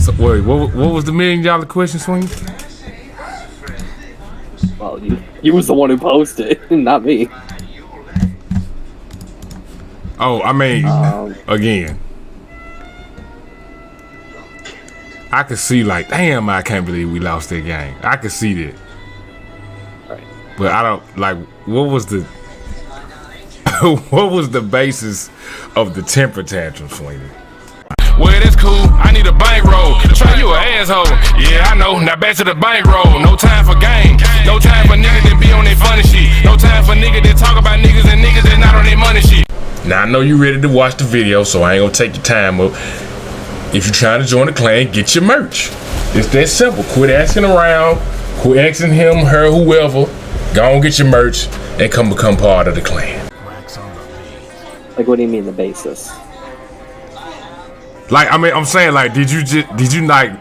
So, wait, what was the $1 million question, Sween? Well, you was the one who posted, not me. Oh, I mean, again, I could see like, damn, I can't believe we lost that game. I could see that. Right. But I don't like. What was the what was the basis of the temper tantrum, Sweeney? Well, that's cool. I need a bankroll. Trae, you an asshole. Yeah, I know. Now back to the bankroll. No time for game. No time for niggas that be on their funny shit. No time for niggas that talk about niggas and niggas that not on their money shit. Now I know you ready to watch the video, so I ain't gonna take your time up. If you're trying to join the clan, get your merch. It's that simple. Quit asking around. Quit asking him, her, whoever. Go on, get your merch and come become part of the clan. Like, what do you mean the basis? Like, I mean, I'm saying, like, did you like,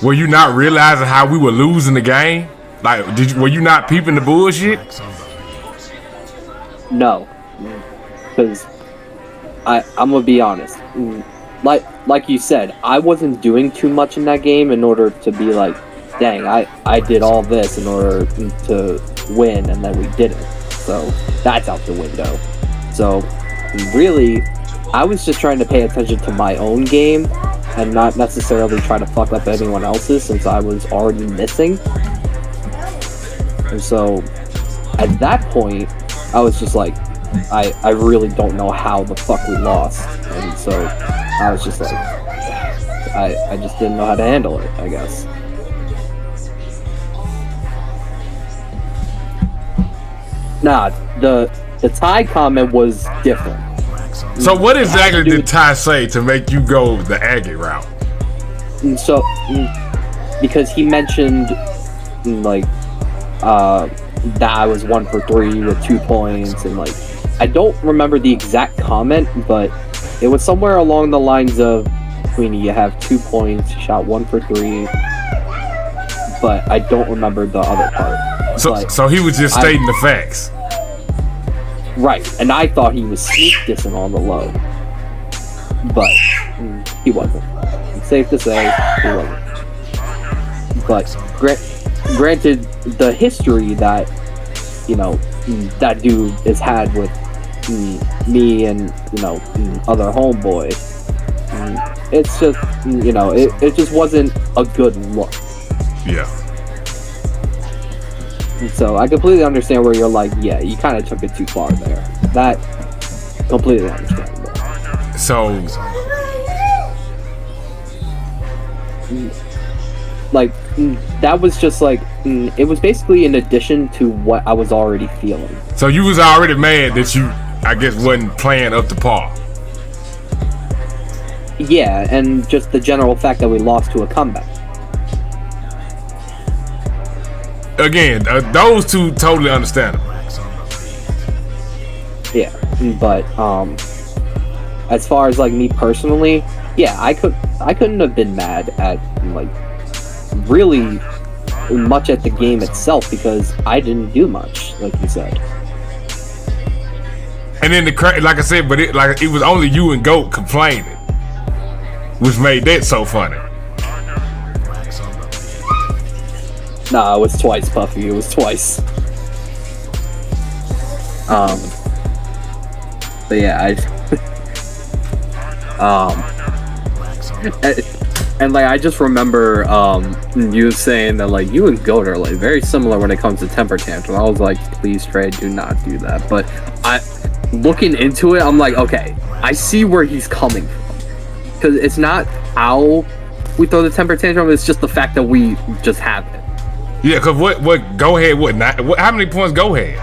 were you not realizing how we were losing the game? Like, were you not peeping the bullshit? No, because I'm gonna be honest. Like you said, I wasn't doing too much in that game in order to be like, dang, I did all this in order to win, and then we didn't. So that's out the window. So really, I was just trying to pay attention to my own game and not necessarily try to fuck up anyone else's, since I was already missing. And so at that point, I was just like, I really don't know how the fuck we lost. And so I was just like, I just didn't know how to handle it, I guess. Nah, the Ty comment was different. So what exactly did Ty say to make you go the agate route? So, because he mentioned, like, that I was 1 for 3 with 2 points, and like, I don't remember the exact comment, but it was somewhere along the lines of, Queenie, you have 2 points, you shot 1 for 3, but I don't remember the other part. So he was just stating the facts. Right, and I thought he was sneak dissing on the low, but he wasn't. It's safe to say he wasn't. But granted, the history that, you know, that dude has had with me and, you know, other homeboy, it's just, you know, it just wasn't a good look. Yeah. So I completely understand where you're like, yeah, you kind of took it too far there. That, completely understandable. So, like, that was just like, it was basically in addition to what I was already feeling. So you was already mad that you, I guess, wasn't playing up to par. Yeah, and just the general fact that we lost to a comeback. Again, those two totally understandable. Yeah, but as far as like me personally, yeah, I couldn't have been mad at like really much at the game itself, because I didn't do much, like you said. And then like I said, but it was only you and Goat complaining, which made that so funny. Nah, it was twice, Puffy. It was twice. But yeah, and like I just remember you saying that like you and Goat are like very similar when it comes to temper tantrum. I was like, please, Trae, do not do that. But looking into it, I'm like, okay, I see where he's coming from, because it's not how we throw the temper tantrum; it's just the fact that we just have it. Yeah, cause what Go ahead, how many points Go ahead?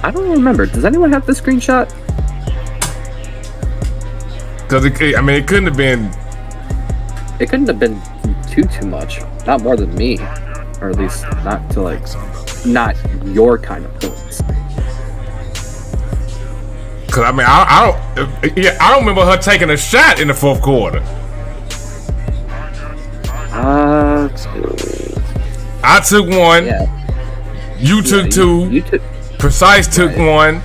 I don't remember. Does anyone have the screenshot? Cause it couldn't have been. It couldn't have been too much. Not more than me, or at least not to like, not your kind of points. Cause I mean, I don't remember her taking a shot in the fourth quarter. I took one. Yeah. You took two. You took. Precise took one.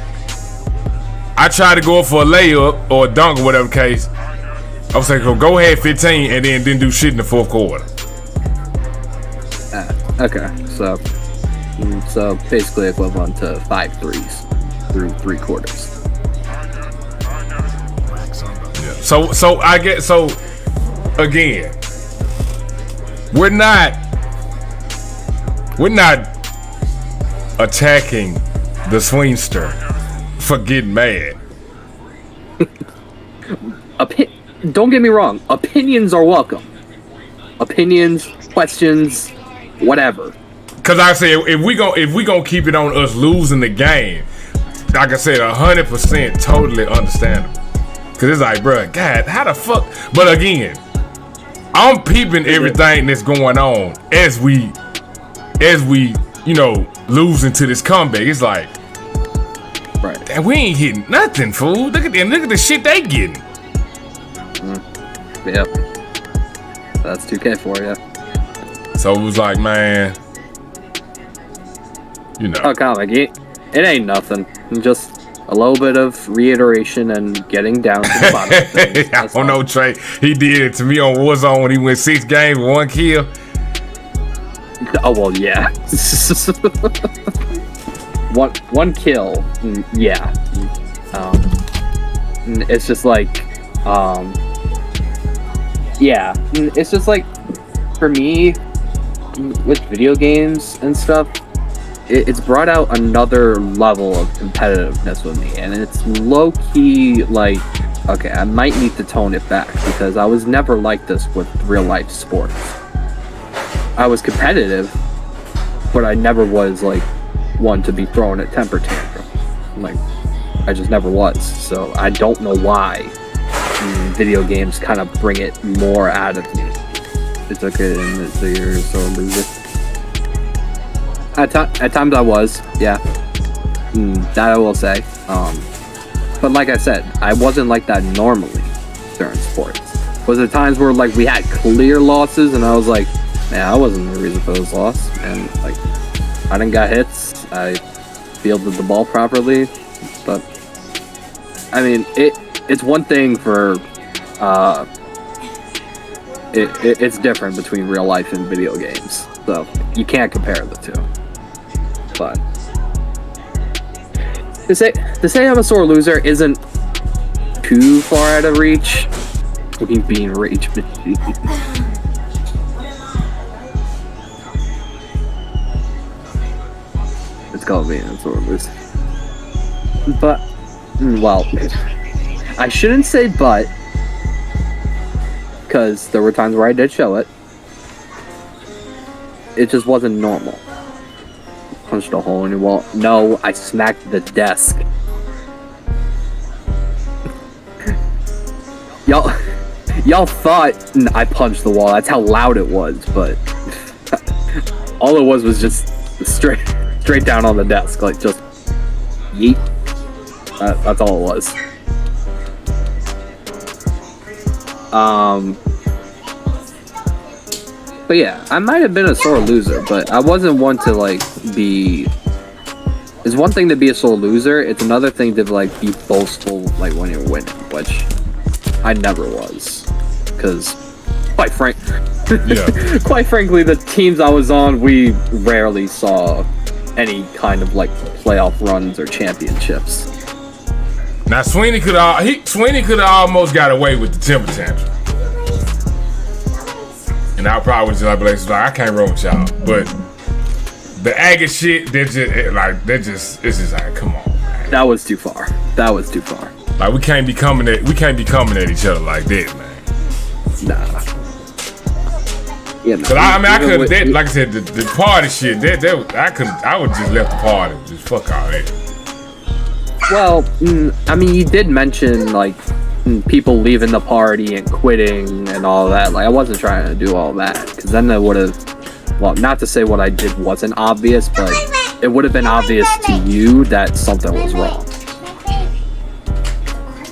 I tried to go for a layup or a dunk or whatever case. I was saying, go ahead 15 and then didn't do shit in the fourth quarter. Okay, so basically equivalent to 5 threes through 3 quarters. Yeah. So I get again, we're not attacking the Sweenster for getting mad. Don't get me wrong. Opinions are welcome. Opinions, questions, whatever. Cause I say if we gonna keep it on us losing the game, like I said, 100% totally understandable. Cause it's like, bro, God, how the fuck? But again, I'm peeping everything that's going on as we losing to this comeback. It's like, right, damn, we ain't hitting nothing, fool. Look at the shit they getting. Yep, that's 2K for you. So it was like, man, Oh, kind of like it ain't nothing. Just a little bit of reiteration and getting down to the bottom of things. I don't know, Trae. He did it to me on Warzone when he went 6 games with 1 kill. Oh well, yeah. one kill, yeah. It's just like, yeah. It's just like, for me, with video games and stuff, it's brought out another level of competitiveness with me, and it's low-key like, okay, I might need to tone it back, because I was never like this with real-life sports. I was competitive, but I never was like one to be throwing a temper tantrum. Like, I just never was. So I don't know why video games kind of bring it more out of me. It's okay, and so you're so a loser. At times I was, yeah. That I will say. But like I said, I wasn't like that normally during sports. Was there times where like we had clear losses and I was like, man, I wasn't the reason for those losses, and like I didn't got hits, I fielded the ball properly, but I mean it's one thing for it's different between real life and video games, so you can't compare the two. But to say I'm a sore loser isn't too far out of reach. Looking being rage machine. It's called being a sore loser. But, well, I shouldn't say but, because there were times where I did show it. It just wasn't normal. Punched a hole in your wall. No, I smacked the desk. Y'all thought I punched the wall. That's how loud it was, but all it was just straight down on the desk, like just yeet. That's all it was. But yeah, I might have been a sore loser, but I wasn't one to like be. It's one thing to be a sore loser. It's another thing to like be boastful, like when you're winning, which I never was, because quite frankly, the teams I was on, we rarely saw any kind of like playoff runs or championships. Now Sweeney could have almost got away with the temper tantrum. And I probably was just like, I can't roll with y'all. But the agate shit, it's just like, come on, man. That was too far. Like we can't be coming at each other like that, man. Nah. Yeah, no. But I could, like I said, the party shit, I would just left the party, just fuck all that. Well, I mean, you did mention like people leaving the party and quitting and all that. Like, I wasn't trying to do all that, because then that would have, well, not to say what I did wasn't obvious, but it would have been obvious to you that something was wrong.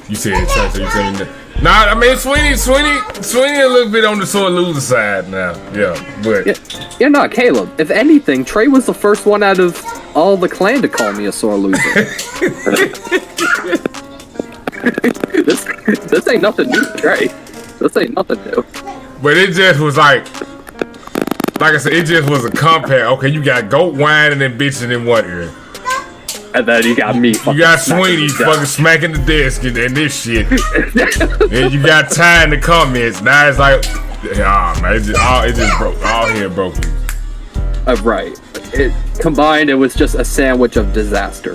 You said it, Trae, so you saying that. Nah, I mean, Sweeney a little bit on the sore loser side now. Yeah, but yeah, no, Caleb. If anything, Trae was the first one out of all the clan to call me a sore loser. This ain't nothing new, Trae. This ain't nothing new. But it just was like I said, it just was a compare. Okay, you got Goat whining and bitching in one ear. And then you got me. You got Sweeney fucking smacking the desk and this shit. And you got Trae in the comments. Now it's like, man, it just broke. All here broke. Right. It combined, it was just a sandwich of disaster.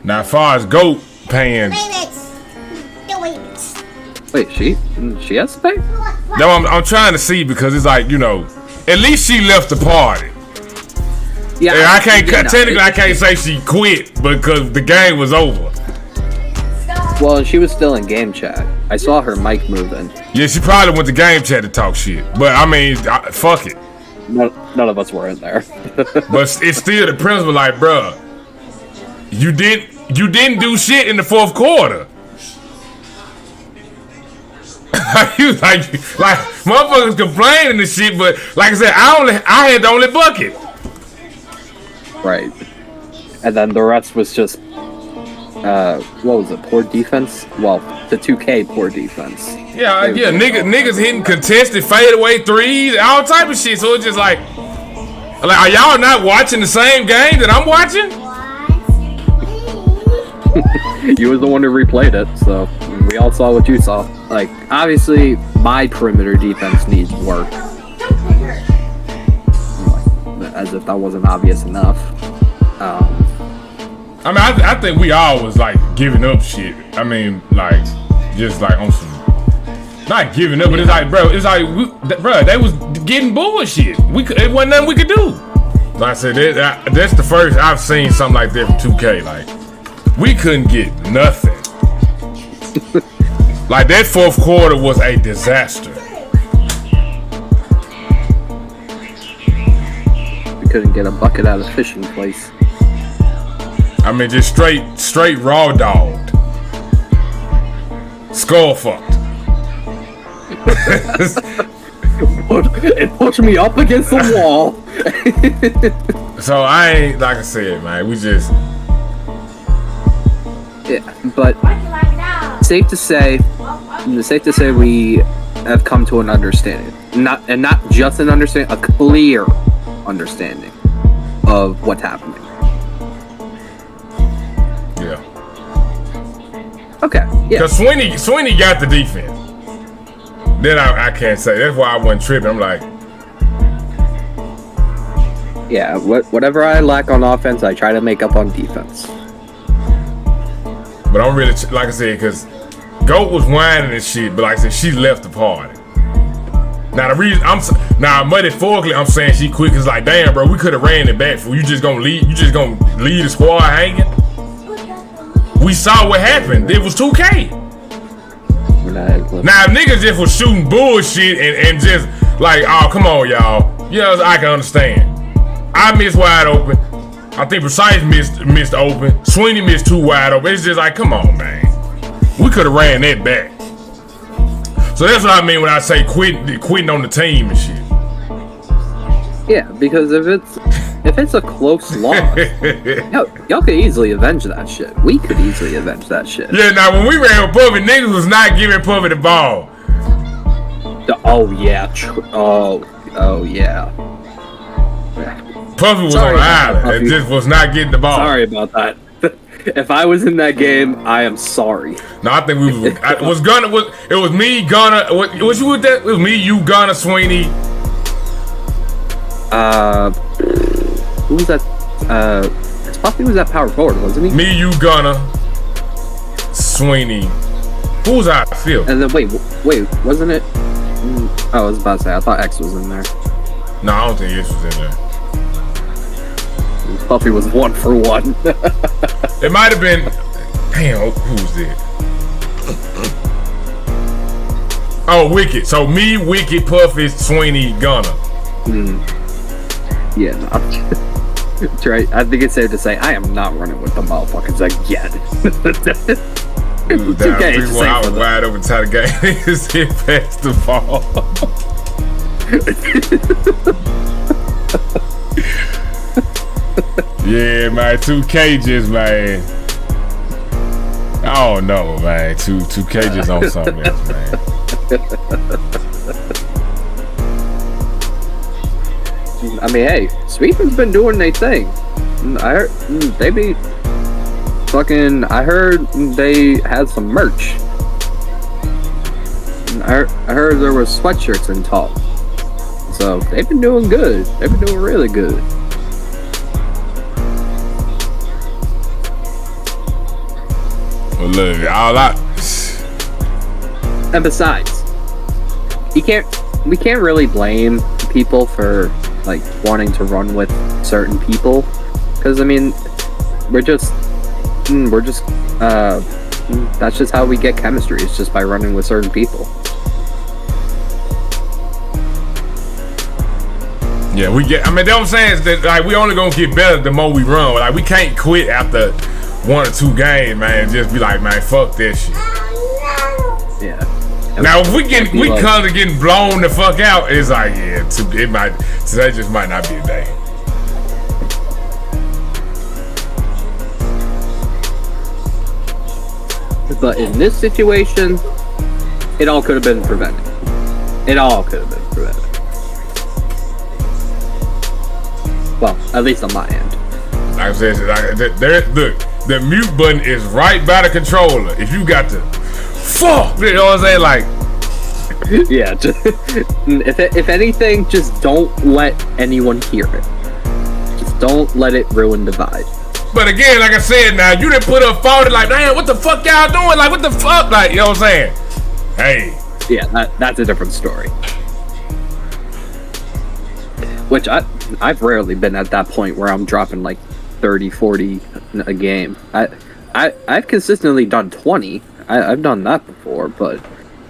Now, as far as Goat paying. Wait, she has to pay? No, I'm trying to see because it's like, you know, at least she left the party. Yeah, and I can't say she quit because the game was over. Well, she was still in game chat. I saw her mic moving. Yeah, she probably went to game chat to talk shit. But I mean, fuck it. None of us were in there. But it's still the principle, like, bruh, you didn't do shit in the fourth quarter. like motherfuckers complaining and shit, but like I said, I had the only bucket. Right. And then the rest was just what was it? Poor defense? Well, the 2K poor defense. Yeah, niggas hitting contested fadeaway threes, all type of shit. So it's just like are y'all not watching the same game that I'm watching? You were the one who replayed it, so we all saw what you saw. Like, obviously, my perimeter defense needs work. As if that wasn't obvious enough. I mean, I think we all was like giving up shit. I mean, like, just like on some, not giving up, but it's like, bro, they was getting bullshit. It wasn't nothing we could do. Like I said, that's the first I've seen something like that from 2K. Like, we couldn't get nothing. Like, that fourth quarter was a disaster. We couldn't get a bucket out of fishing place. I mean, just straight raw dogged. Skull fucked. It pushed me up against the wall. So I ain't, like I said, man, we just. Yeah, but safe to say we have come to an understanding. Not just an understanding, a clear understanding of what's happening. Yeah. Okay. Yeah. Because Sweeney got the defense. Then I can't say. That's why I wasn't tripping. I'm like. Yeah. Whatever I lack on offense, I try to make up on defense. But I'm really, like I said, because Goat was whining and shit, but like I said, she left the party. Now the reason Muddy Forkley, I'm saying she quit because like, damn, bro, we could have ran it back for you. Just gonna leave the squad hanging. We saw what happened. It was 2K. Now if niggas just was shooting bullshit and just like, oh, come on, y'all. Yeah, I can understand. I missed wide open. I think Precise missed open. Sweeney missed 2 wide open. It's just like, come on, man. We could have ran that back. So that's what I mean when I say quitting on the team and shit. Yeah, because if it's a close loss, y'all could easily avenge that shit. We could easily avenge that shit. Yeah, now when we ran with Puffy, niggas was not giving Puffy the ball. Oh yeah. Oh yeah. Puffy was on the island and just was not getting the ball. Sorry about that. If I was in that game, I am sorry. No, I think it was me, Gunner. Was you with that? It was me, you, Gunner, Sweeney. Who was that? Puffy was that power forward, wasn't he? Me, you, Gunner, Sweeney. Who was I? Phil. And then wait, wasn't it? I was about to say, I thought X was in there. No, I don't think X was in there. Puffy was 1 for 1. It might have been. Damn, who was it? Oh, Wicked. So me, Wicked, Puffy, Sweeney, Gunner. Yeah, no. Trae, I think it's safe to say I am not running with the motherfuckers again. Dude, down 3-1, I was wide open to the game. Just hit past the ball. Yeah, man, 2 cages, man. Oh no, man. 2K just on something else, man. I mean, hey, Sween's been doing their thing. I heard they be fucking. I heard they had some merch. I heard there was sweatshirts in talk. So they've been doing good. They've been doing really good. Well, look, all I. And besides, we can't really blame people for like wanting to run with certain people, because I mean, we're just that's just how we get chemistry. It's just by running with certain people. Yeah, we get. I mean, that's what I'm saying is that like we only gonna get better the more we run. Like we can't quit after 1 or 2 games, man. And just be like, man, fuck that shit. Yeah. Now if we come to getting blown the fuck out, it's like today just might not be a day. But in this situation, it all could have been prevented. It all could have been prevented. Well, at least on my end. Like I said, look, the mute button is right by the controller. If you got to, fuck, you know what I'm saying? Like, yeah. If anything, just don't let anyone hear it. Just don't let it ruin the vibe. But again, like I said, now you didn't put up phone like, man, what the fuck y'all doing? Like, what the fuck? Like, you know what I'm saying? Hey. Yeah, that's a different story. Which I've rarely been at that point where I'm dropping like 30, 40 a game. I've consistently done 20. I've done that before, but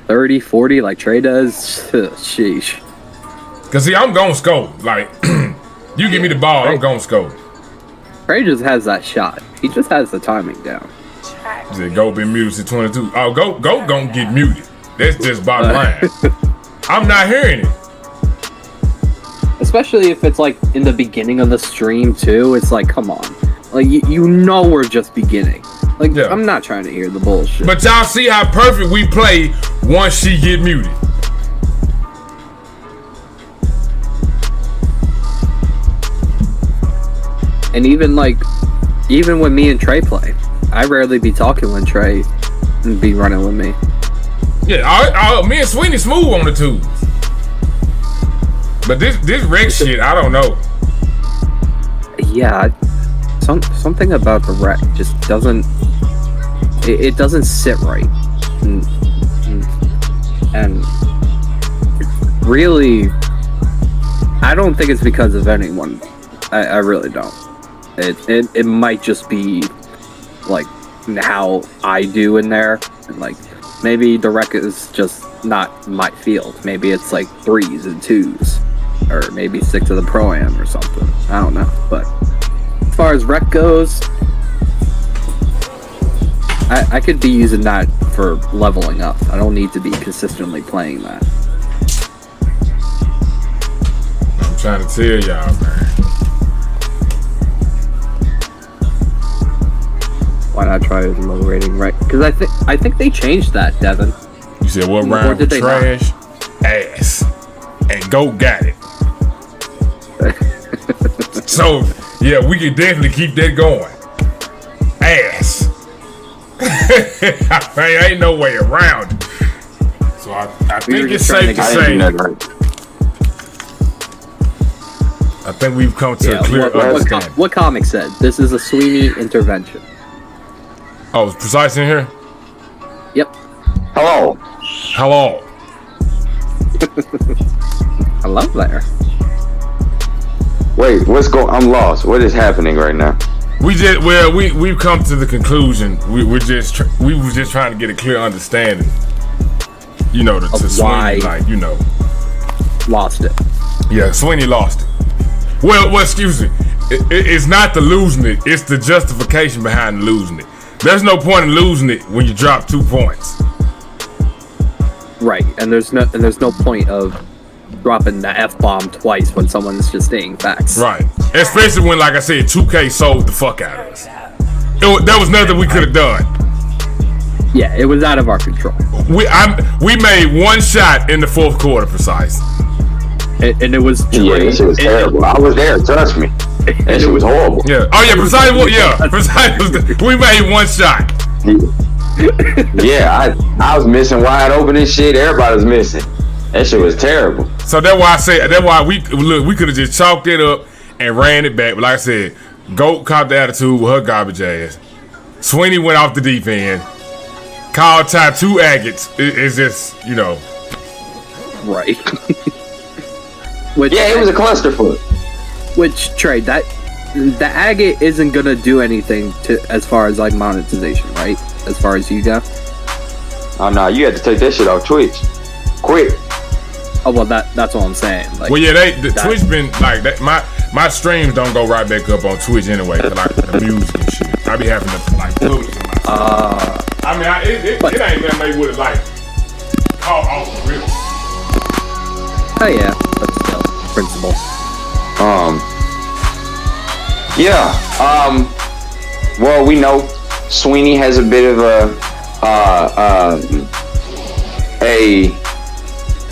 30, 40 like Trae does, sheesh. Cause see, I'm gon' score. Like, you give me the ball, I'm gon' score. Trae just has that shot. He just has the timing down. He said, go be muted to 22. Oh, go gon' get muted. That's just bottom line. I'm not hearing it. Especially if it's like in the beginning of the stream too. It's like, come on. Like, you know we're just beginning. Like, yeah. I'm not trying to hear the bullshit. But y'all see how perfect we play once she get muted. And even when me and Trae play, I rarely be talking when Trae be running with me. Yeah, me and Sweeney smooth on the twos. But this rec shit, I don't know. Yeah, something about the rec just doesn't. It doesn't sit right, and really, I don't think it's because of anyone. I really don't. It might just be like how I do in there, and like maybe the rec is just not my field. Maybe it's like 3s and 2s, or maybe stick to the pro-am or something. I don't know. But as far as rec goes, I could be using that for leveling up. I don't need to be consistently playing that. I'm trying to tell y'all, man. Why not try a low rating, right? Because I think they changed that, Devin. You said what round was trash? Ass. And GOAT got it. So, yeah, we can definitely keep that going. Ass. Ain't no way around it. So I think it's safe to say. I think we've come to a clear understanding. What comic said? This is a Sweeney intervention. Oh, it's precise in here? Yep. Hello. Hello. Hello there. Wait, I'm lost. What is happening right now? We've come to the conclusion. We were just trying to get a clear understanding. You know, to Sweeney, like, you know, lost it. Yeah, Sweeney lost it. Well, excuse me. It's not the losing it. It's the justification behind losing it. There's no point in losing it when you drop 2 points. Right, and there's no point of dropping the F-bomb twice when someone's just stating facts. Right, especially when, like I said, 2K sold the fuck out of us. That was nothing we could have done. Yeah, it was out of our control. We made one shot in the fourth quarter, precise. And it was Yeah, this shit was terrible. I was there, trust me. That shit was horrible. Yeah. Oh yeah, precise. Precise. We made one shot. Yeah, I was missing wide open and shit. Everybody was missing. That shit was terrible. So that's why we could have just chalked it up and ran it back. But like I said, Goat caught the attitude with her garbage ass. Sweeney went off the deep end. Called Ty 2 agates. It's just, right. Yeah, it was a clusterfuck. Which Trae, the agate isn't gonna do anything to as far as like monetization, right? As far as you go. Oh no, you had to take that shit off Twitch. Quick. Oh well, that's all I'm saying. Like, well, yeah, Twitch been like that. My streams don't go right back up on Twitch anyway, like the music and shit. I be having to like publish them myself. I mean, it ain't that made with it like caught off the rip. Oh yeah, that's still principle. Yeah. Well, we know Sweeney has a bit of a.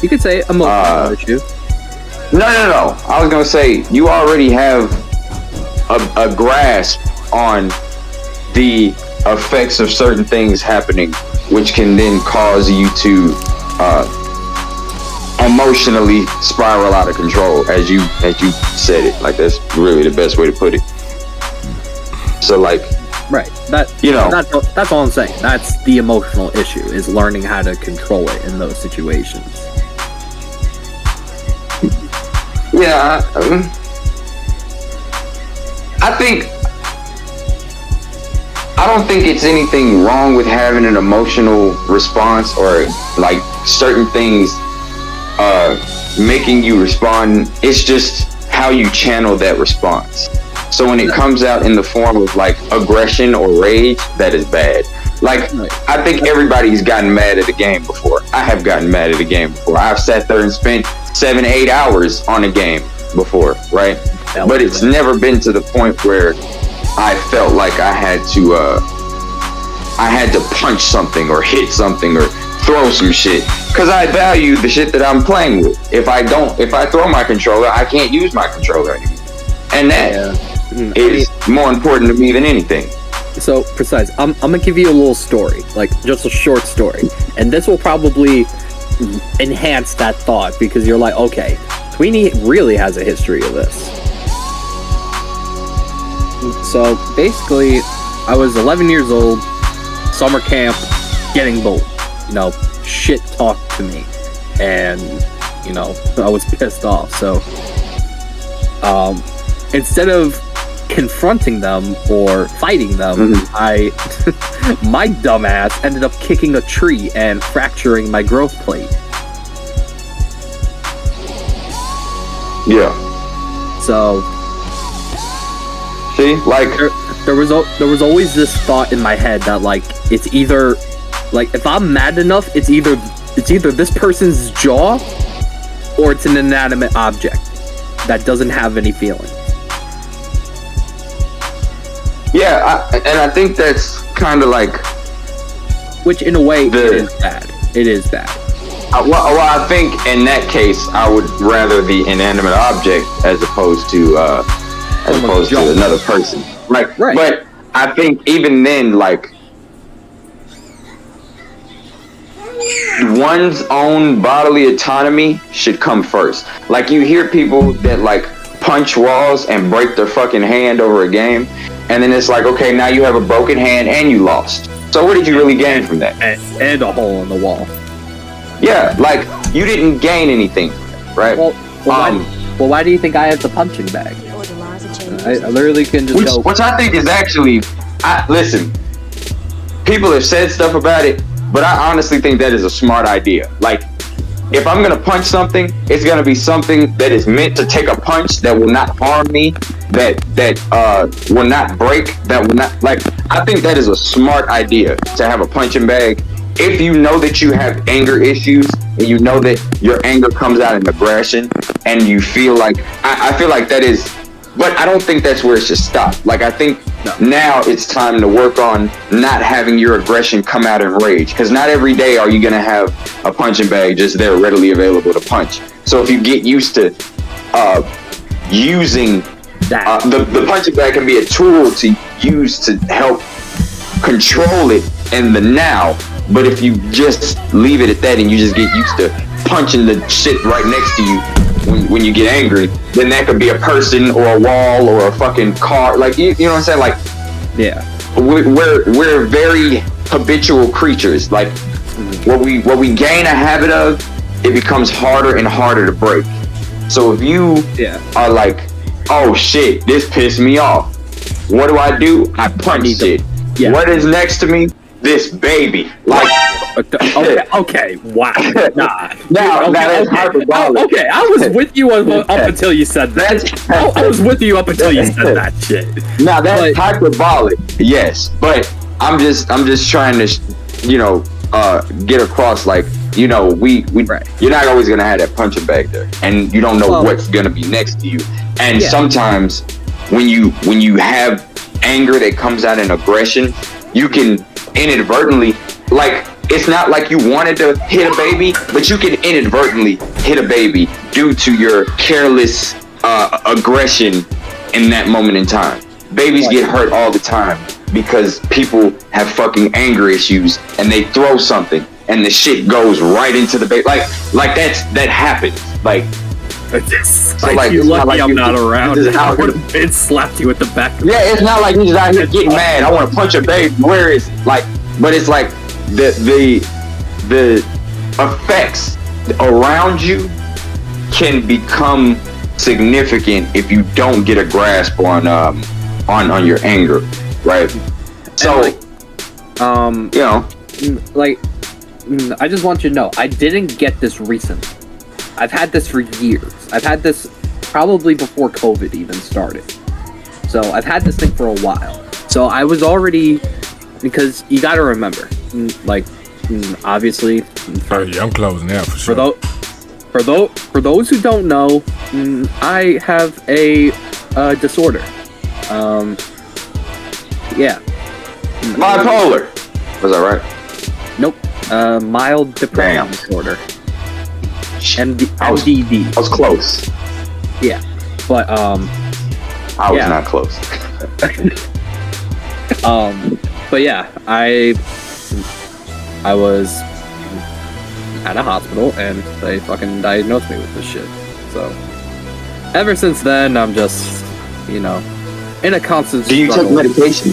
You could say emotional issue. No. I was gonna say you already have a grasp on the effects of certain things happening, which can then cause you to emotionally spiral out of control, as you said it. Like that's really the best way to put it. So like, right. That's all I'm saying. That's the emotional issue, is learning how to control it in those situations. Yeah, I don't think it's anything wrong with having an emotional response or like certain things making you respond. It's just how you channel that response. So when it comes out in the form of like aggression or rage, that is bad. Like, I think everybody's gotten mad at a game before. I have gotten mad at a game before. I've sat there and spent 7-8 hours on a game before, right? But it's never been to the point where I felt like I had to punch something or hit something or throw some shit, because I value the shit that I'm playing with. If I throw my controller, I can't use my controller anymore, and that is more important to me than anything. So precise. I'm gonna give you a little story, like just a short story, and this will probably enhance that thought, because you're like, okay, Sweeney really has a history of this. So basically, I was 11 years old, summer camp, getting bullied. Shit talked to me, and I was pissed off. So instead of confronting them or fighting them, my dumbass ended up kicking a tree and fracturing my growth plate. Yeah. So see, like there was always this thought in my head that like it's either like if I'm mad enough, it's either this person's jaw or it's an inanimate object that doesn't have any feeling. Yeah, I think that's kind of like, which in a way it is bad. It is bad. Well, I think in that case, I would rather the inanimate object as opposed to another person. Right. But I think even then, like, one's own bodily autonomy should come first. Like, you hear people that like punch walls and break their fucking hand over a game, and then it's like, okay, now you have a broken hand and you lost. So what did you really gain from that? And a hole in the wall. Yeah, like, you didn't gain anything from that, right? Well, why do you think I have the punching bag? I literally can just go. Which I think is actually, listen, people have said stuff about it, but I honestly think that is a smart idea. Like, if I'm gonna punch something, it's gonna be something that is meant to take a punch that will not harm me, that will not break, that will not, like, I think that is a smart idea to have a punching bag. If you know that you have anger issues, and you know that your anger comes out in aggression, and you feel like, I feel like that is, but I don't think that's where it should stop. Like, I think Now it's time to work on not having your aggression come out in rage. Because not every day are you going to have a punching bag just there readily available to punch. So if you get used to using the punching bag can be a tool to use to help control it in the now. But if you just leave it at that and you just get used to punching the shit right next to you when you get angry, then that could be a person or a wall or a fucking car. Like you know what I'm saying? Like, yeah, we're very habitual creatures. Like what we gain a habit of, it becomes harder and harder to break. So if you are like, oh shit, this pissed me off, what do? I punch it. Yeah. What is next to me? This baby. Like, okay, wow. Nah. Now that's hyperbolic. Okay, I was with you up until you said that. I was with you up until you said that shit. Now that's hyperbolic. Yes, but I'm just trying to, get across, like, we right. You're not always gonna have that punching bag there, and you don't know what's gonna be next to you. And sometimes when you have anger that comes out in aggression, you can inadvertently, like, it's not like you wanted to hit a baby, but you can inadvertently hit a baby due to your careless aggression in that moment in time. Babies get hurt all the time because people have fucking anger issues and they throw something and the shit goes right into the baby. Like that happens. Like, so like you're lucky I'm not around. I would have been slapped you at the back. Yeah, it's not like you're just out here getting mad. I want to punch a baby. Where is it? Like, but it's like the effects around you can become significant if you don't get a grasp on your anger, right? So, like, I just want you to know, I didn't get this recently. I've had this for years. I've had this probably before COVID even started. So I've had this thing for a while. So I was already, because you got to remember, like, obviously. I'm closing out for sure. For those who don't know, I have a disorder. Bipolar. Was that right? Nope. Mild depression disorder. MDD. I was close. Yeah, but I was not close. But yeah, I was at a hospital and they fucking diagnosed me with this shit. So ever since then, I'm just, in a constant struggle. Do you take medication?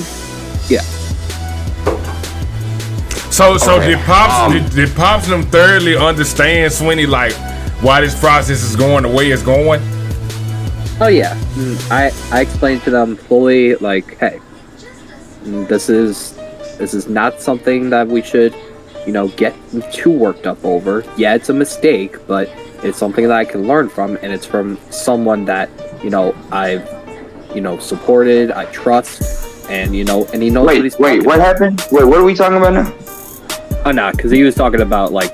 Yeah. So did Pops and them thoroughly understand, Sweeney, like, why this process is going the way it's going? Oh yeah, I explained to them fully, like, hey, this is not something that we should, get too worked up over. Yeah, it's a mistake, but it's something that I can learn from, and it's from someone that, I've, supported, I trust, and he knows what he's talking about. What happened? Wait, what are we talking about now? Oh, no, because he was talking about, like,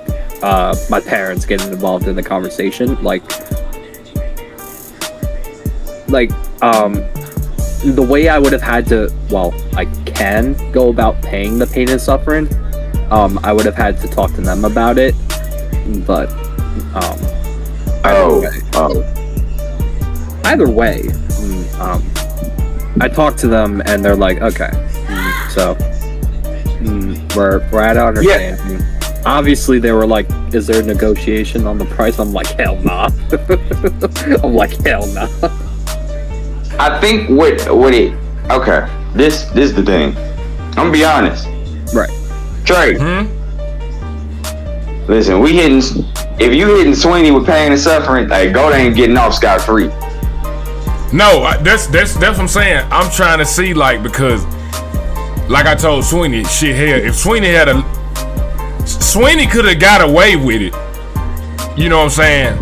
my parents getting involved in the conversation. Like, the way I would have had to, I can go about paying the pain and suffering, I would have had to talk to them about it, but, either way, I talked to them and they're like, okay, so, we're at our understanding. Yeah. Obviously, they were like, is there a negotiation on the price? I'm like, hell nah. I think this is the thing. I'm gonna be honest. Right. Trae. Listen, if you hitting Sweeney with pain and suffering, like, Goat ain't getting off scot-free. No, that's what I'm saying. I'm trying to see, like, because, like I told Sweeney, shit, hell, if Sweeney Sweeney could have got away with it. You know what I'm saying?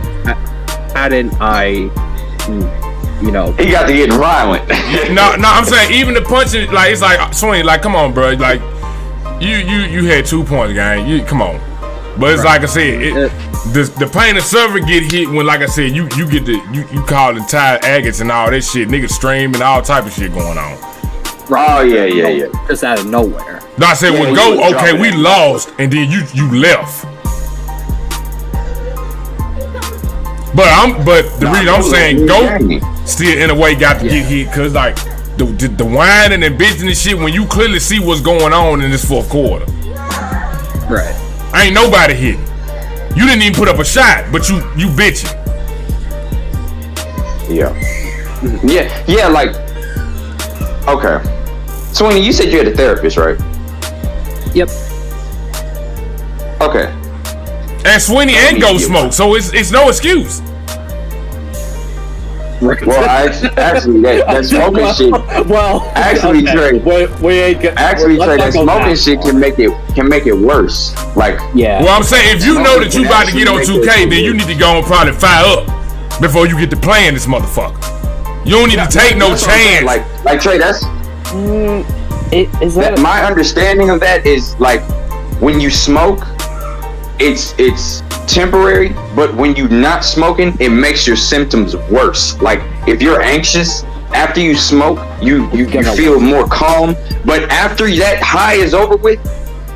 Hadn't I, he got to get violent. No, I'm saying even the punching, like, it's like, Sweeney, like, come on, bro, like, you had 2 points, gang. Come on. But it's like I said, the pain and suffering get hit when, like I said, you get you call the entire agates and all that shit, niggas streaming, all type of shit going on. Oh yeah. Just out of nowhere. No, I said Yeah, when you go. was Okay, dropping we it. lost, and then you left. But the reason I'm saying go still in a way got to get hit because like the whining and bitching and shit when you clearly see what's going on in this fourth quarter. Right. Ain't nobody hitting. You didn't even put up a shot, but you bitching. Yeah, like, okay. Sweeney, you said you had a therapist, right? Yep. Okay. And Sweeney and Go Smoke, so it's no excuse. Well, actually, that smoking shit. Well, Actually, Trae. We ain't get. Actually, Trae, that smoking shit can make it worse. Like, Yeah. Well, I'm saying if you know that you about to get on 2K, then you need to go and probably fire up before you get to playing this motherfucker. You don't need to take no chance. Like Trae, that's Is that my understanding of that is like when you smoke, it's temporary, but when you're not smoking, it makes your symptoms worse. Like if you're anxious after you smoke, you feel more calm, but after that high is over with,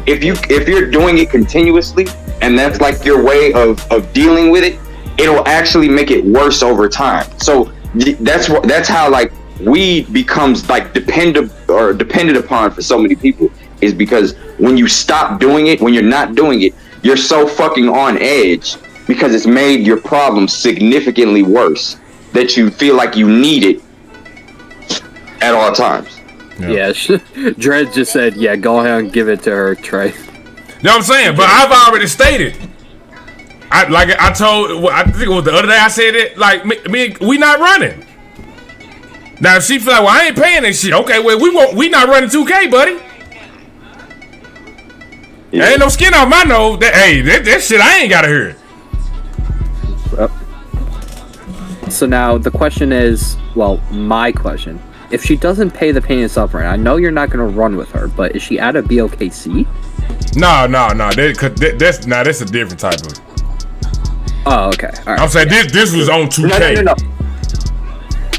if you're doing it continuously and that's like your way of dealing with it, it'll actually make it worse over time. So that's how like weed becomes like dependent upon for so many people, is because when you stop doing it, when you're not doing it, you're so fucking on edge because it's made your problem significantly worse that you feel like you need it at all times. Yeah, Dredd just said, yeah, go ahead and give it to her, Trae. You know what I'm saying? But I've already stated. I think it was the other day I said it, like, we not running. Now, if she feel like, well, I ain't paying this shit. Okay, well, we not running 2K, buddy. Yeah. There ain't no skin off my nose. That shit, I ain't got to hear it. So now the question is, well, my question. If she doesn't pay the pain and suffering, I know you're not going to run with her, but is she out of BOKC? No. That's a different type of. Oh, okay. All right. I'm saying this was on 2K. No.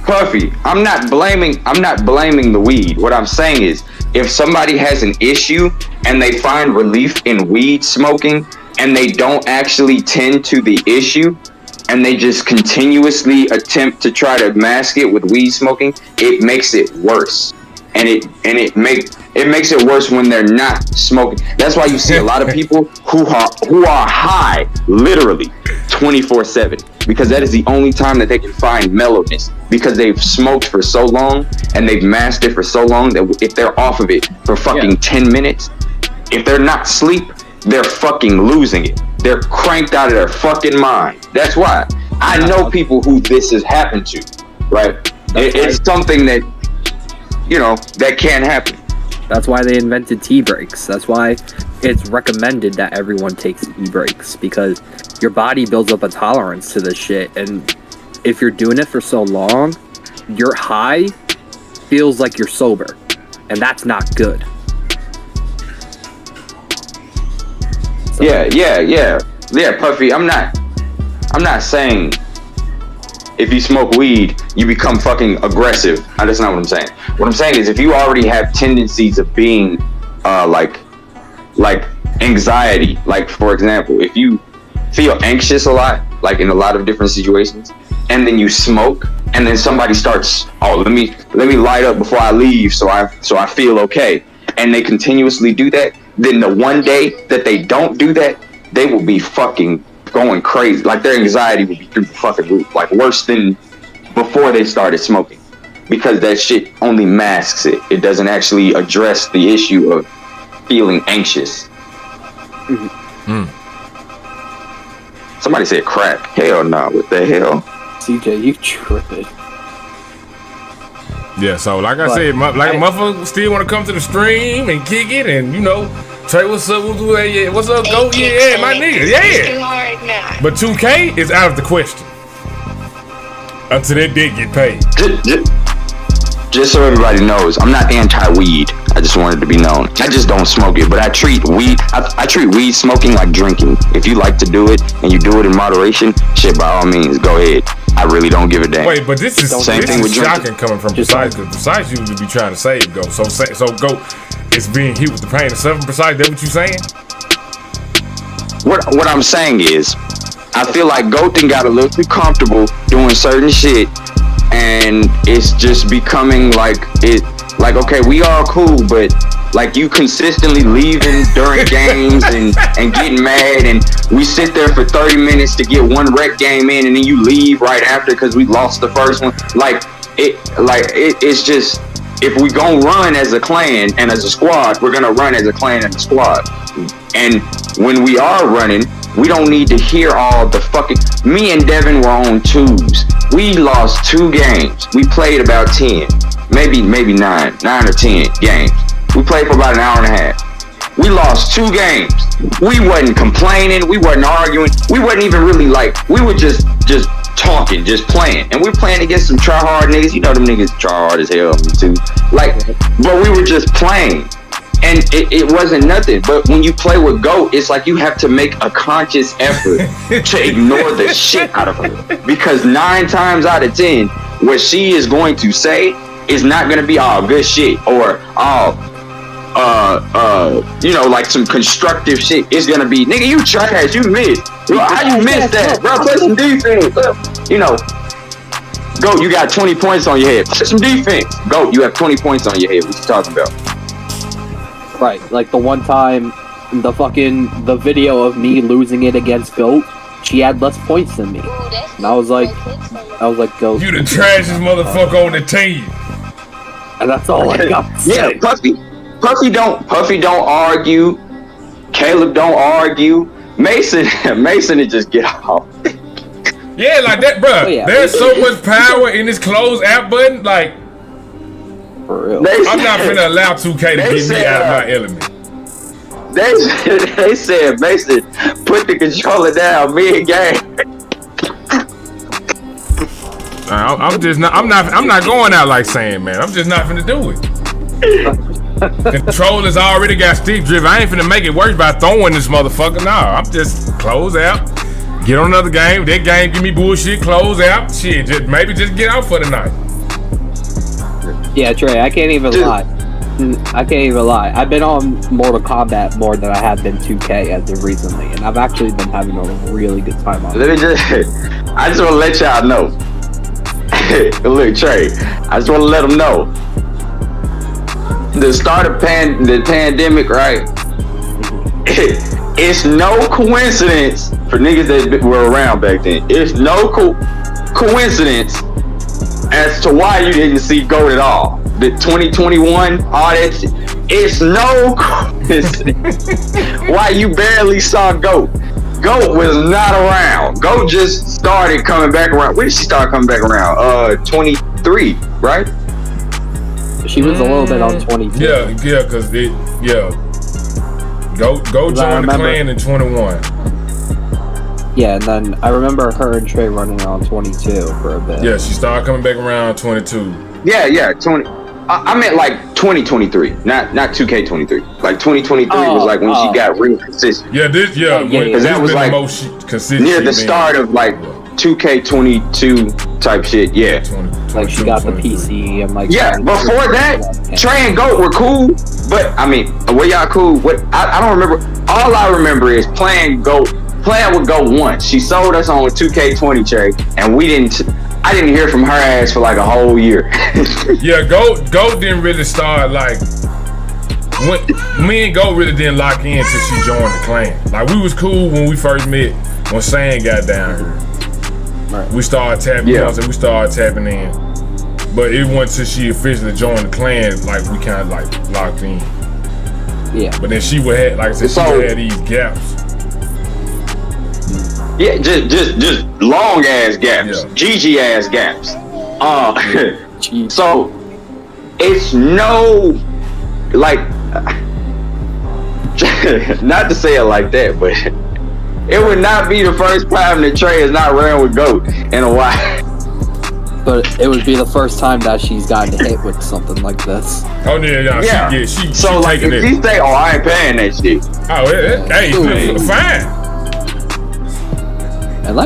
Puffy, I'm not blaming the weed. What I'm saying is, if somebody has an issue and they find relief in weed smoking and they don't actually tend to the issue and they just continuously attempt to try to mask it with weed smoking, it makes it worse. And it makes it worse when they're not smoking. That's why you see a lot of people who are high literally 24/7, because that is the only time that they can find mellowness, because they've smoked for so long and they've masked it for so long that if they're off of it for fucking 10 minutes, if they're not asleep, they're fucking losing it. They're cranked out of their fucking mind. That's why I know people who this has happened to, right? It's something that, that can happen. That's why they invented tea breaks. That's why it's recommended that everyone takes tea breaks, because your body builds up a tolerance to this shit, and if you're doing it for so long, your high feels like you're sober, and that's not good. So, Yeah, Puffy, I'm not saying if you smoke weed, you become fucking aggressive. That's not what I'm saying. What I'm saying is, if you already have tendencies of being like anxiety, like for example, if you feel anxious a lot, like in a lot of different situations, and then you smoke, and then somebody starts, let me light up before I leave so I feel okay, and they continuously do that, then the one day that they don't do that, they will be fucking going crazy. Like their anxiety will be through the fucking roof, like worse than before they started smoking, because that shit only masks it. It doesn't actually address the issue of feeling anxious. Somebody said crack. Hell no. What the hell? CJ, you tripping. Yeah, so like I said, motherfucker still want to come to the stream and kick it, and Trae, what's up? What's up? Go, yeah, my nigga, yeah. But 2K is out of the question until that dick get paid. Just so everybody knows, I'm not anti-weed. I just wanted to be known. I just don't smoke it, but I treat weed. I treat weed smoking like drinking. If you like to do it and you do it in moderation, shit, by all means, go ahead. I really don't give a damn. Wait, but this is Same thing with shocking coming from Precise, because Precise usually be trying to save Go. So Go is being hit with the pain and suffering. Precise, that what you saying? What I'm saying is, I feel like Goat got a little too comfortable doing certain shit, and it's just becoming like okay, we all cool, but like you consistently leaving during games and getting mad, and we sit there for 30 minutes to get one rec game in, and then you leave right after because we lost the first one. It's just, if we gonna run as a clan and as a squad, we're gonna run as a clan and a squad. And when we are running, we don't need to hear all the fucking. Me and Devin were on twos. We lost 2 games. We played about 10, maybe 9 or 10 games. We played for about an hour and a half. We lost 2 games. We wasn't complaining. We wasn't arguing. We wasn't even really we were just talking, just playing. And we were playing against some try hard niggas. You know them niggas try hard as hell, me too. But we were just playing. And it wasn't nothing. But when you play with GOAT, it's like you have to make a conscious effort to ignore the shit out of her. Because 9 times out of 10, what she is going to say is not going to be all good shit or some constructive shit. It's gonna be, nigga, you trash, you missed. How you missed that, bro? Play some defense. Go, you got 20 points on your head. Play some defense. Go, you have 20 points on your head. What you talking about? Right, like the one time, the video of me losing it against GOAT, she had less points than me. And I was like, GOAT. You the trashiest motherfucker on the team. And that's all I got to say. Yeah, Puffy don't argue. Caleb don't argue. Mason to just get off. Yeah, like that, bro. Yeah. There's so much power in this close app button. Like, for real. I'm not finna allow 2K to get me out of my element. They said, Mason, put the controller down mid-game. I'm not going out like saying, man. I'm just not finna do it. Controllers already got stick drift. I ain't finna make it worse by throwing this motherfucker. Nah, I'm just close out. Get on another game. That game give me bullshit. Close out. Shit, just get out for the night. Yeah, Trae, I can't even lie. I've been on Mortal Kombat more than I have been 2K as of recently, and I've actually been having a really good time on it. I just want to let y'all know. Look, Trae, I just want to let them know. The start of the pandemic, right? It's no coincidence for niggas that were around back then. It's no coincidence as to why you didn't see GOAT at all. The 2021, all that shit. It's no coincidence why you barely saw GOAT. GOAT was not around. GOAT just started coming back around. When did she start coming back around? 23, right? She was a little bit on 22. Yeah, cause Go join the clan in 21. Yeah, and then I remember her and Trae running on 22 for a bit. Yeah, she started coming back around 22. Yeah, 20. I meant like 2023, not 2K23. Like 2023 was like when she got real consistent. Yeah, because that was like most consistent near the start of like 2K22 type shit. Yeah, like she got the PC and like. Yeah, before that, Trae and GOAT were cool, but I mean, were y'all cool? What I don't remember. All I remember is playing with GOAT once. She sold us on 2K20 Trae, and I didn't hear from her ass for like a whole year. Yeah, GOAT didn't really start like when me and GOAT really didn't lock in until she joined the clan. Like we was cool when we first met when Sand got down here. Right. We started tapping in, and we started tapping in. But it wasn't until she officially joined the clan like we kind of like locked in. Yeah. But then she would have, like I said, she would have these gaps. Yeah, just long ass gaps, GG ass gaps. So it's no like, not to say it like that, but it would not be the first time that Trae has not ran with GOAT in a while. But it would be the first time that she's gotten hit with something like this. Oh yeah. She so like if she say, "Oh, I ain't paying that shit." Oh, hey, fine. And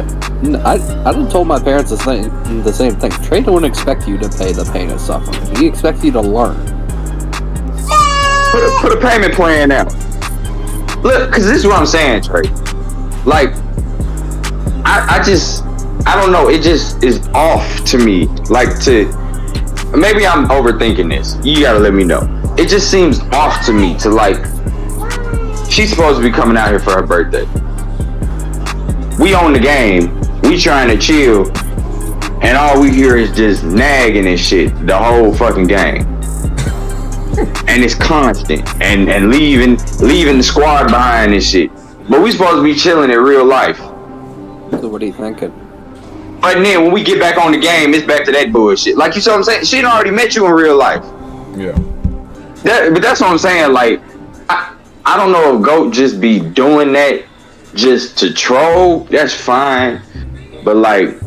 I done told my parents the same thing. Trae don't expect you to pay the pain and suffering. He expects you to learn. Put a payment plan out. Look, because this is what I'm saying, Trae. Like, I don't know. It just is off to me. Like, maybe I'm overthinking this. You gotta let me know. It just seems off to me to, like, she's supposed to be coming out here for her birthday. We own the game. We trying to chill. And all we hear is just nagging and shit the whole fucking game. And it's constant. And leaving the squad behind and shit. But we supposed to be chilling in real life. So what are you thinking? But then when we get back on the game, it's back to that bullshit. Like, you see what I'm saying? She done already met you in real life. Yeah. But that's what I'm saying. Like, I don't know if GOAT just be doing that just to troll. That's fine. But, like,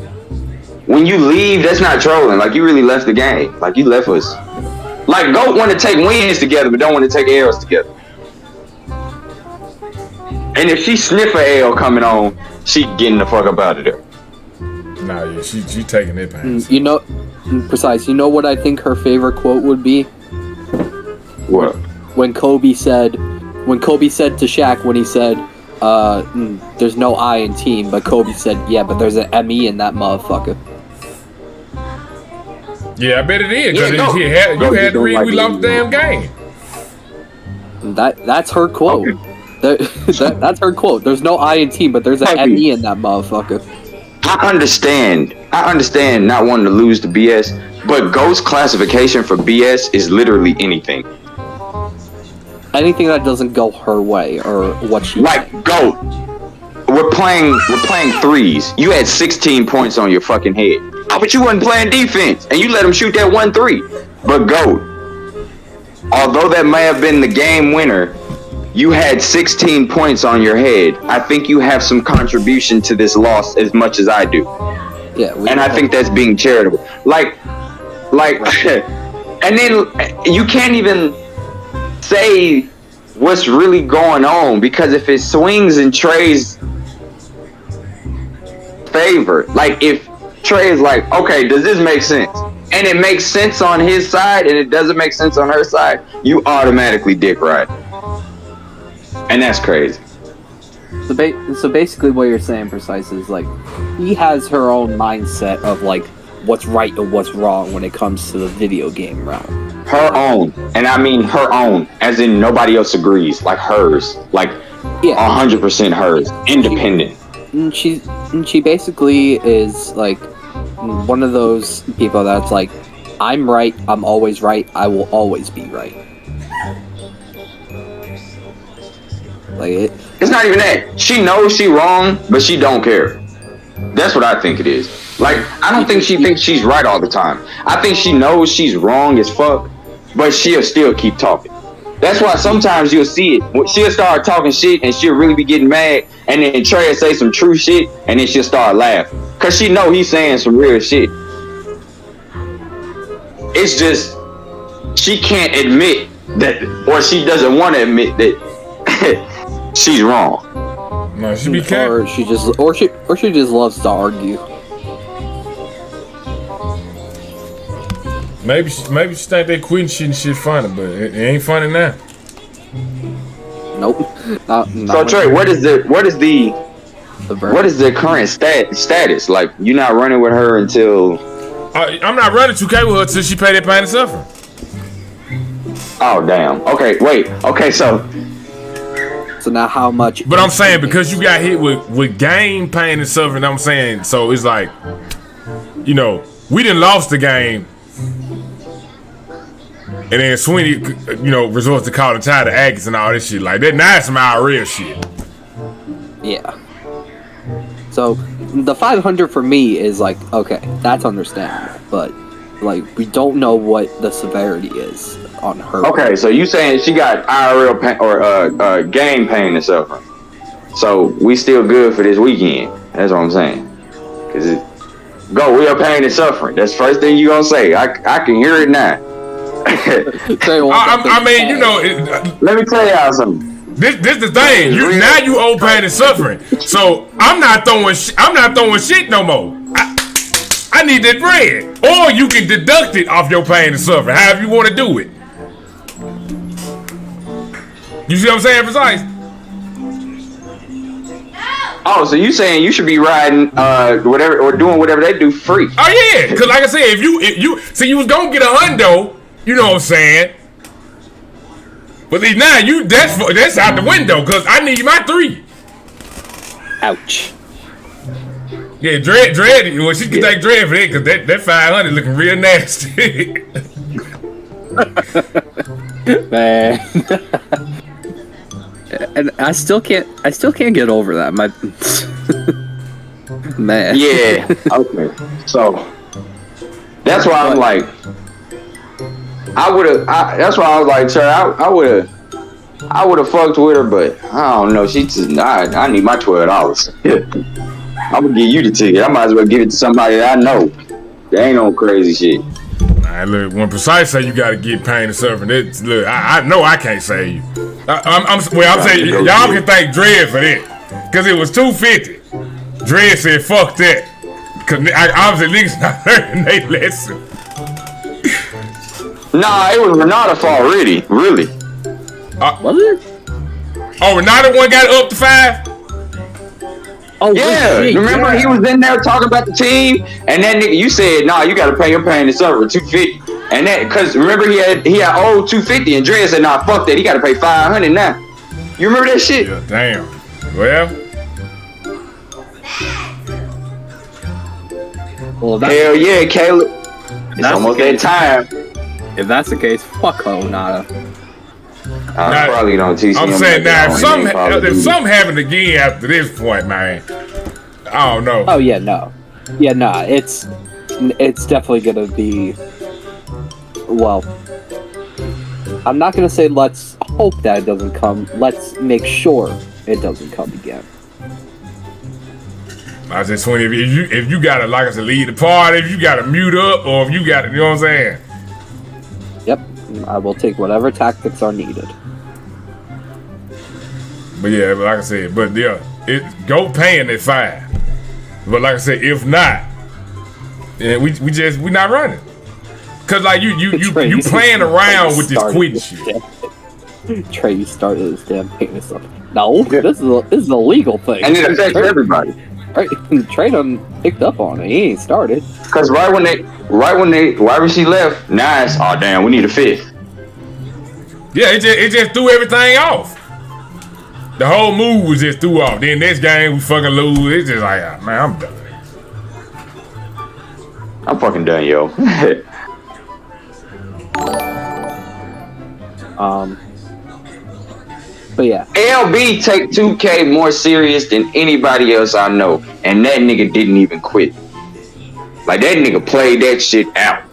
when you leave, that's not trolling. Like, you really left the game. Like, you left us. Like, GOAT want to take wins together, but don't want to take L's together. And if she sniff a L coming on, she getting the fuck up out of there. Nah, yeah, she taking that pain. You know, Precise. You know what I think her favorite quote would be? What? When Kobe said to Shaq, when he said, there's no I in team, but Kobe said, yeah, but there's an ME in that motherfucker. Yeah, I bet it is, because Yeah, you had to read, we lost the damn game. That's her quote. Okay. That's her quote. There's no I in team, but there's an ME in that motherfucker. I understand not wanting to lose the BS, but GOAT's classification for BS is literally anything. Anything that doesn't go her way or what she like said. GOAT. We're playing threes. You had 16 points on your fucking head. Oh, but you wasn't playing defense, and you let him shoot that 1-3. But GOAT, although that may have been the game winner, you had 16 points on your head. I think you have some contribution to this loss as much as I do. Yeah, and I think that's being charitable. Like, and then you can't even say what's really going on, because if it swings in Trae's favor, like if Trae is like, okay, does this make sense? And it makes sense on his side and it doesn't make sense on her side, you automatically dick ride. And that's crazy. So basically what you're saying, Precise, is like he has her own mindset of like what's right and what's wrong when it comes to the video game realm. Her own, and I mean her own, as in nobody else agrees, like hers, like 100% hers, independent. She basically is like one of those people that's like, I'm right, I'm always right, I will always be right. Like it's not even that. She knows she wrong, but she don't care. That's what I think it is. Like, I don't think she thinks she's right all the time. I think she knows she's wrong as fuck, but she'll still keep talking. That's why sometimes you'll see it. She'll start talking shit and she'll really be getting mad, and then Trae will say some true shit and then she'll start laughing. Cause she know he's saying some real shit. It's just she can't admit that, or she doesn't want to admit that she's wrong. No, she be careful. Or she just loves to argue. Maybe she think that quitting shit funny, but it ain't funny now. Nope. So Trae, what is the current status? Like, you're not running with her until? I'm not running 2K with her till she pay that pain and suffering. Oh damn. Okay, wait. Okay, so now how much? But I'm saying, because you got hit with game pain and suffering, I'm saying, so it's like, you know, we done lost the game. And then Sweeney, you know, resorts to calling tired of Aggies and all this shit. Like, that now some real shit. Yeah. So, the 500 for me is like, okay, that's understandable. But, like, we don't know what the severity is on her. Okay, so you saying she got IRL pain or game pain and suffering. So, we still good for this weekend. That's what I'm saying. Cause we are pain and suffering. That's the first thing you gonna say. I can hear it now. I mean, you know, let me tell y'all something. This the thing. Now you owe pain and suffering. So I'm not throwing shit no more. I need that bread. Or you can deduct it off your pain and suffering. However you want to do it. You see what I'm saying, Precise? Oh, so you saying you should be riding whatever or doing whatever they do free? Oh yeah, because like I said, if you see you was gonna get a hundo, you know what I'm saying? But see, now that's out the window because I need my 3. Ouch. Yeah, Dread. Well, she can take Dread for that because that 500 looking real nasty. Man. And I still can't get over that. My man. Yeah. Okay. So that's why I'm like, that's why I was like, sir, I would have fucked with her, but I don't know. She just, I need my $12. I'm gonna give you the ticket. I might as well give it to somebody that I know. There ain't no crazy shit. Nah, look, when Precise say you gotta get pain and suffering, look, I know I can't save you. I'm saying y'all can thank Dread for that, cause it was $250. Dread said fuck that, cause obviously niggas not learning they lesson. Nah, it was Renata's fault, really. Was it? Oh, Renata one got it up to 5. Oh yeah, remember he was in there talking about the team, and that nigga, you said, nah, you gotta pay your pain and suffering $250, and that, cause remember he had owed $250, and Dre said, nah, fuck that, he gotta pay $500 now. You remember that shit? Yeah, damn. Well, hell yeah, Caleb. It's almost that time. If that's the case, fuck Onada. I probably don't teach I'm him saying like now, if something happened again after this point, man, I don't know. Oh yeah, no. Yeah, nah, it's definitely gonna be, well, I'm not gonna say let's hope that it doesn't come, let's make sure it doesn't come again. I just want if you gotta, like I said, lead the party, if you gotta mute up, or if you gotta, you know what I'm saying? Yep, I will take whatever tactics are needed. But yeah, but like I said, but yeah, go paying that fine. But like I said, if not, yeah, we not running. Cause like you playing around with this quitting shit. Trae, you started this damn pain stuff. No, this is a legal thing. And it affects everybody. Right, Trae done picked up on it. He ain't started. Cause right when she left, now it's, oh damn, we need a 5th. Yeah, it just threw everything off. The whole move was just threw off. Then next game we fucking lose. It's just like, oh, man, I'm done. I'm fucking done, yo. But yeah. LB take 2K more serious than anybody else I know, and that nigga didn't even quit. Like that nigga played that shit out.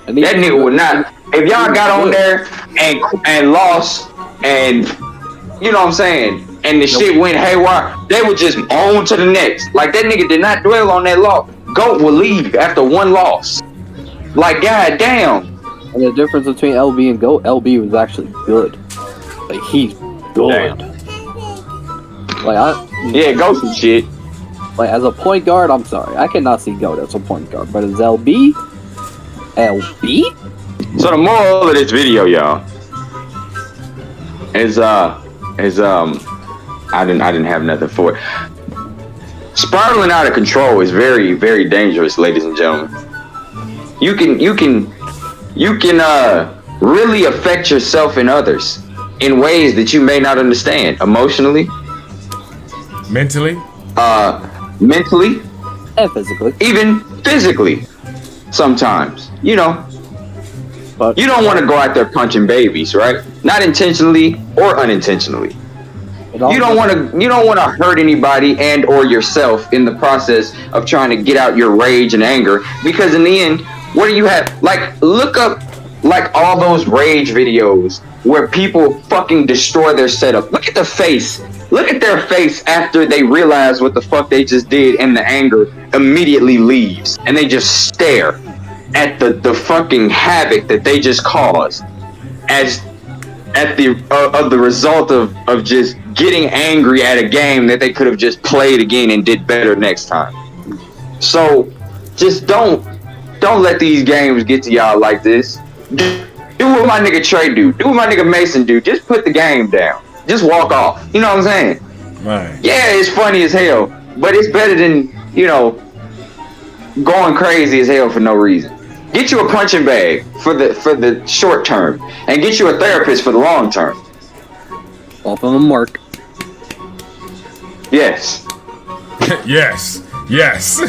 That nigga would not. If y'all got on there and lost, and you know what I'm saying, and the shit went haywire, they would just on to the next. Like that nigga did not dwell on that loss. GOAT will leave after one loss. Like goddamn. And the difference between LB and GOAT, LB was actually good. Like he's good. Damn. Like GOAT some shit. Like as a point guard, I'm sorry, I cannot see GOAT as a point guard. But as LB. So the moral of this video, y'all, is I didn't have nothing for it. Spiraling out of control is very, very dangerous, ladies and gentlemen. You can really affect yourself and others in ways that you may not understand, emotionally, mentally, and physically, even physically. Sometimes, you know. But you don't want to go out there punching babies, right? Not intentionally or unintentionally. You don't want to hurt anybody and or yourself in the process of trying to get out your rage and anger, because in the end, what do you have? Like, look up like all those rage videos where people fucking destroy their setup. Look at the face. Look at their face after they realize what the fuck they just did, and the anger immediately leaves, and they just stare at the fucking havoc that they just caused as at the of the result of just getting angry at a game that they could have just played again and did better next time. So just don't let these games get to y'all like this. Do what my nigga Trae do. Do what my nigga Mason do. Just put the game down. Just walk off. You know what I'm saying? Right. Yeah, it's funny as hell, but it's better than, you know, going crazy as hell for no reason. Get you a punching bag for the short term, and get you a therapist for the long term. Off of the mark. Yes. Yes. Yes.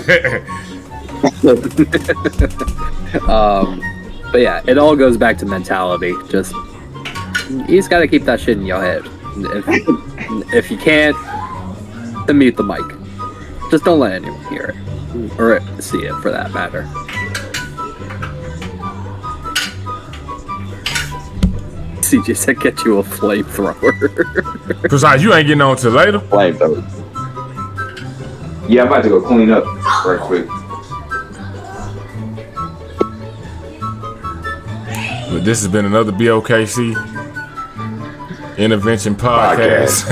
But yeah, it all goes back to mentality. Just you just gotta keep that shit in your head. If you can't, then mute the mic. Just don't let anyone hear it or see it, for that matter. CJ said, "Get you a flamethrower." Besides, you ain't getting on till later. Flamethrower. Yeah, I'm about to go clean up right quick. But this has been another BOKC Intervention Podcast.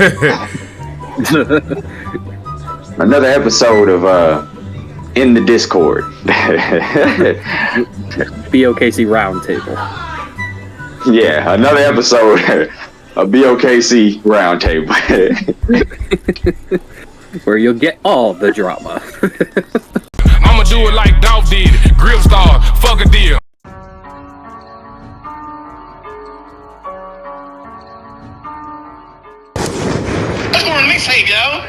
Another episode of In the Discord. BOKC Roundtable. Yeah, another episode of BOKC Roundtable. Where you'll get all the drama. I'ma do it like Dolph did. Grip star, fuck a deal. What's going on mixtape, yo?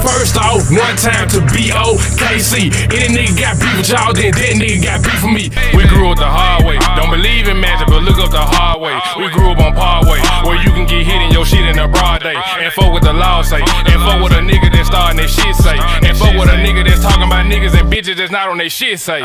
First off, one time to BOKC. Any nigga got beef with y'all, then that nigga got beef with me. We grew up the hard way. Don't believe in magic, but look up the hard way. We grew up on Parkway, where you can get hit in your shit in a broad day. And fuck what the law say. And fuck what a nigga that's starting their shit say. And fuck what a nigga that's talking about niggas and bitches that's not on their shit say.